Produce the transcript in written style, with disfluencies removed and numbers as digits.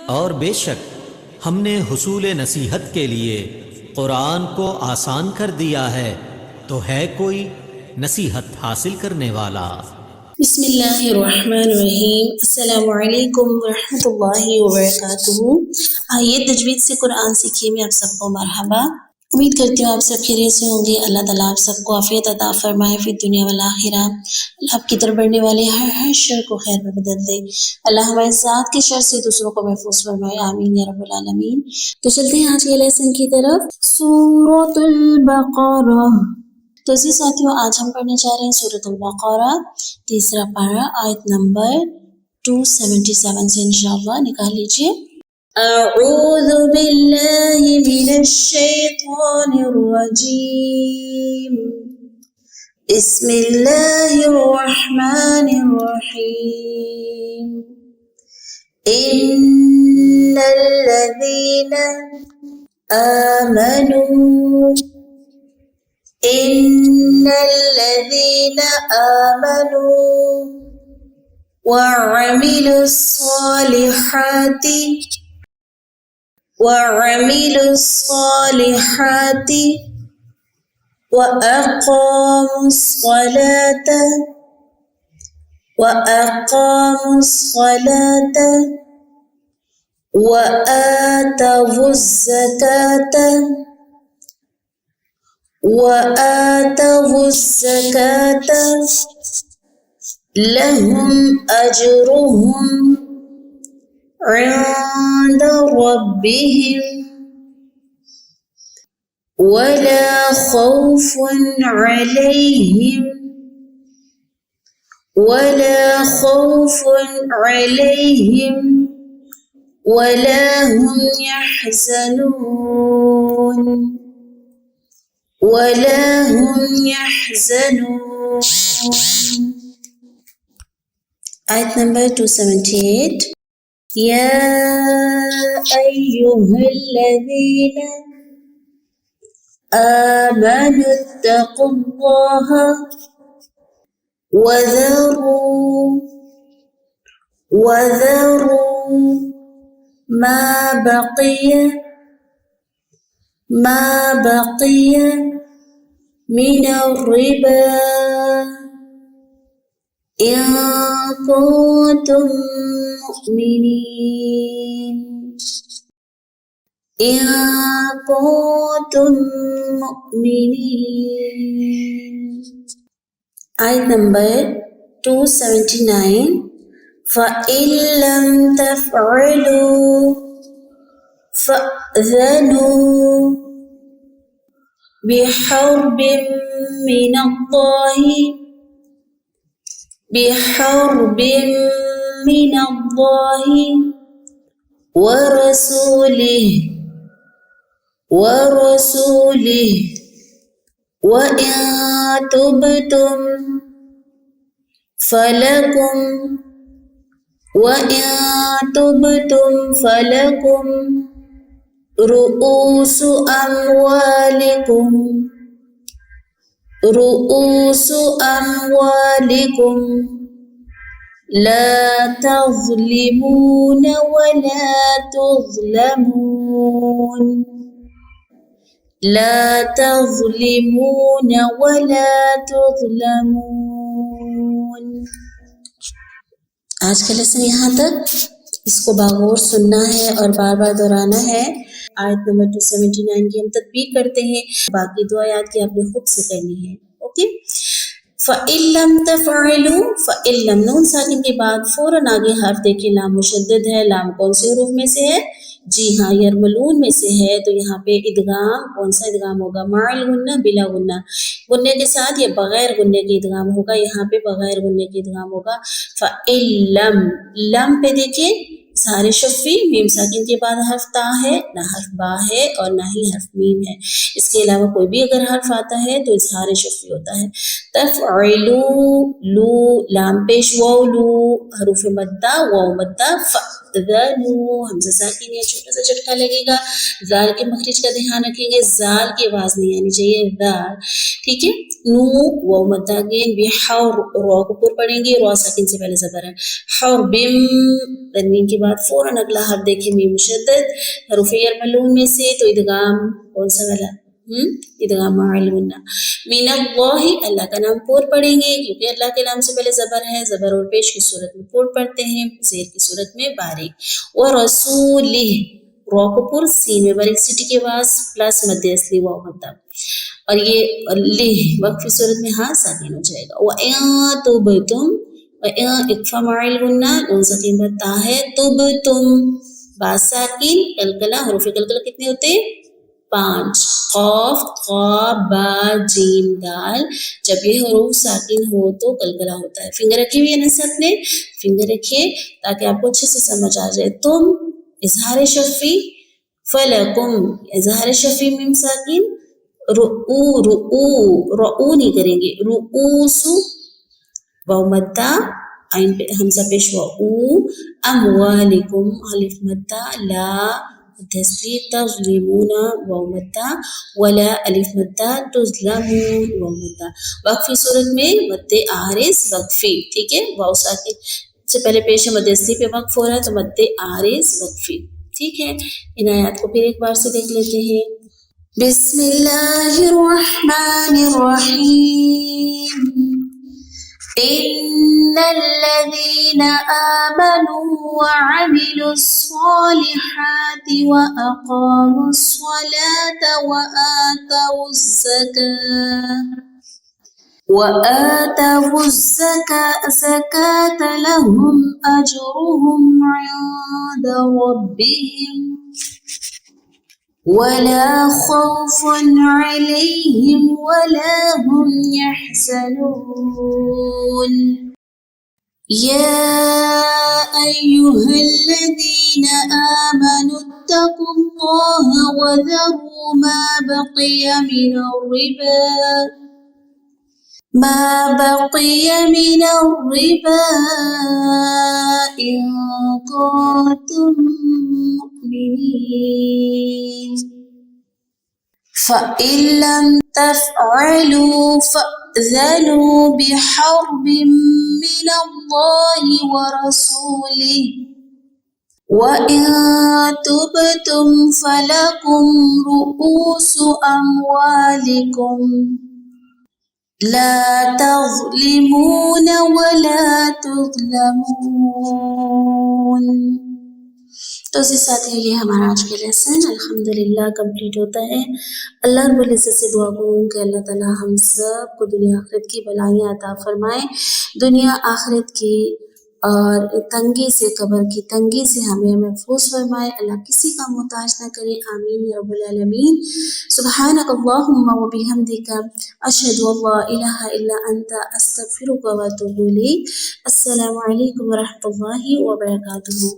और बेशक हमने हुसूल नसीहत के लिए कुरान को आसान कर दिया है, तो है कोई नसीहत हासिल करने वाला। बिस्मिल्लाहिर्रहमानिर्रहीम। अस्सलामु अलैकुम वरहमतुल्लाहि वबरकातुहू। आइए तजवीद से कुरान सीखिए में आप सबको मरहबा। उम्मीद करती हूँ आप सब खैरियत से होंगे। अल्लाह ताला आप सबको आफियत अता फरमाए फिर दुनिया वल आखिरा। अल्लाह आपकी तरफ बढ़ने वाले हर शर को खैर में बदल दे। अल्लाह हमारे साथ के शर से दूसरों को महफूज फरमाए, आमीन या रब्बल आलमीन। तो चलते हैं आज के लेसन की तरफ। सूरतुल बकरा। तो जी साथियों, आज हम पढ़ने जा रहे हैं सूरतुल बकरा, तीसरा पारा, आयत नंबर 277 से इंशाअल्लाह। निकाल लीजिए। अऊज़ु बिल्लाहि मिनश शैतानिर रजीम। बिस्मिल्लाहिर रहमानिर रहीम। इन्नल लज़ीना आमनू इन्नल्लज़ीना आमनू वअमिलुस्सॉलिहाति वअक़ामुस्सलात वआतवुज़्ज़कात लहुम अजरुहुम इंद रब्बिहिम वला खौफुन अलैहिम वला हुम यहज़नून। आयत नंबर 278। या अय्युहल्लज़ीना आमनुत्तक़ुल्लाहा वज़रू मा बक़िय मिनर रिबा इन कुन्तुम मुमिनीन। आयत नंबर 279। फ़इल्लम तफ़अलू फ़अज़नू बिहर्बिम मिनल्लाहि वरसूलिहि वइन तुबतुम फलकुम रुऊसु अम्वालिकुम ला तज़लिमून वला तुज़लमून। आज का लेसन यहाँ तक। इसको बागौर सुनना है और बार बार दोहराना है। आयत नंबर 279 की हम तदबीर करते हैं, बाकी दो आयत की आपने खुद से करनी है। ओके। फ़इल्लम तफ़अलू, फ़इल्लम नून साकिन के बाद फौरन आगे हर्फ देखिए, लाम मुशद्दद है। लाम कौन से हरूफ में से है? जी हाँ, यरमलून में से है। तो यहाँ पे इदगाम, कौन सा इदगाम होगा? माल गुन्ना, बिला गुन्ना, गुन्ने के साथ या बगैर गुन्ने के इदगाम होगा। यहाँ पे बगैर गुन्ने के इदगाम होगा। फ़इल्लम, लम पे देखिए सारे शफ़ी, मीम साकिन के बाद हर्फ ता है, ना हर्फ बा है और ना ही हर्फ मीम है। इसके अलावा कोई भी अगर हर्फ आता है तो इज़हार शफ़ी होता है। तफ़अलू, लू लाम पेश वाव, लू हरूफ मद्दा, वाव मद्दा, फ फ़अज़नु, हमज़ा साकिन है, छोटा सा झटका लगेगा। ज़ाल के मखरिज का ध्यान रखेंगे, ज़ाल की आवाज़ नहीं आनी चाहिए, ज़ाल, ठीक है। नू वाव मद्दा अगेन बिहौर, रॉ को पुर पढ़ेंगे, रॉ साकिन से पहले ज़बर है। हौर बिम, तनवीन के बाद फौरन अगला हर्फ देखें मीम मुशद्दद, हरूफ यरमलून में से, तो इदगाम कौन सा वाला? इदगाम मअल गुन्ना। मिनल्लाहि, अल्लाह का नाम पोर पढ़ेंगे क्योंकि अल्लाह के नाम से पहले ज़बर है, ज़बर और पेश की सूरत में पोर पढ़ते हैं, ज़ेर की सूरत में बारीक। व रसूलिह, रॉ को पुर, सीन में बारीक सिटी के बाद प्लस मद्दे असली वाव मद्दा, और ये लिह वक्फ की सूरत में हाँ साकिन हो जाएगा। व तुबतुम, इक्फा मअल गुन्ना, नून साकिन पर ता है, तुबतुम बा साकिन, कलकला, हरूफ कलकला कितने होते हैं? 5, क़ाफ क़ा बा जीम दाल। जब ये हरूफ साकिन हो तो कलकला होता है। फिंगर रखी हुई है ना सबने, फिंगर रखिए ताकि आपको अच्छे से समझ आ जाए। तुम इज़हार शफ़ी, फलकुम इज़हार शफ़ी मीम साकिन, रुऊ रुऊ रुऊ नहीं करेंगे, रुऊसु वाव मद्दा, आइन पे हमज़ा पेश ऊ, अमवालिकुम अलिफ मद्दा, ला तस्दीद, तज़लिमूना वाव मद्दा, वला अलिफ मद्दा, तुज़लमून वाव मद्दा। वक्फी सूरत में मद्दे आरिज़ वक्फी, ठीक है। वाव साकिन से पहले पेश है, मद्दे असली पे वक्फ हो रहा है तो मद्दे आरिज़ वक्फी, ठीक है। इन आयत को फिर एक बार से देख लेते हैं। बिस्मिल्लाहिर रहमानिर रहीम, इन्नल्लज़ीना आमनू व अमिलुस्सॉलिहाति व अक़ामुस्सलाता व आतवुज़्ज़काता लहुम अज्रुहुम इंद रब्बिहिम वला खौफुन अलैहिम वला हुम यहज़नून। या अय्युहल्लज़ीना आमनु इत्तक़ुल्लाहा व ज़रू मा बक़िया मिनर रिबा इन कुंतुम मुमिनीन। फ़इन लम तफ़अलू फ़अज़नू बिहर्बिम मिनल्लाहि व रसूलिहि वइन तुबतुम फलकुम रुऊसु अम्वालिकुम ला तज़लिमून वला तुज़लमून। तो इसके साथ ही ये हमारा आज का लेसन अल्हम्दुलिल्लाह कंप्लीट होता है। अल्लाह रब्बुल इज़्ज़त से दुआ करूँ कि अल्लाह ताला हम सब को दुनिया आखिरत की भलाइयाँ अता फरमाए, दुनिया आखिरत की और तंगी से, कब्र की तंगी से हमें महफूज फरमाए। अल्लाह किसी का मोहताज ना करे, आमीन या रब्बल आलमीन। सुब्हानक अल्लाहुम्मा व बिहम्दिका अशहदु अल्ला इलाहा इल्ला अंता अस्तगफिरुका व अतूबु इलैक। अस्सलामु अलैकुम व रहमतुल्लाहि व बरकातुहू।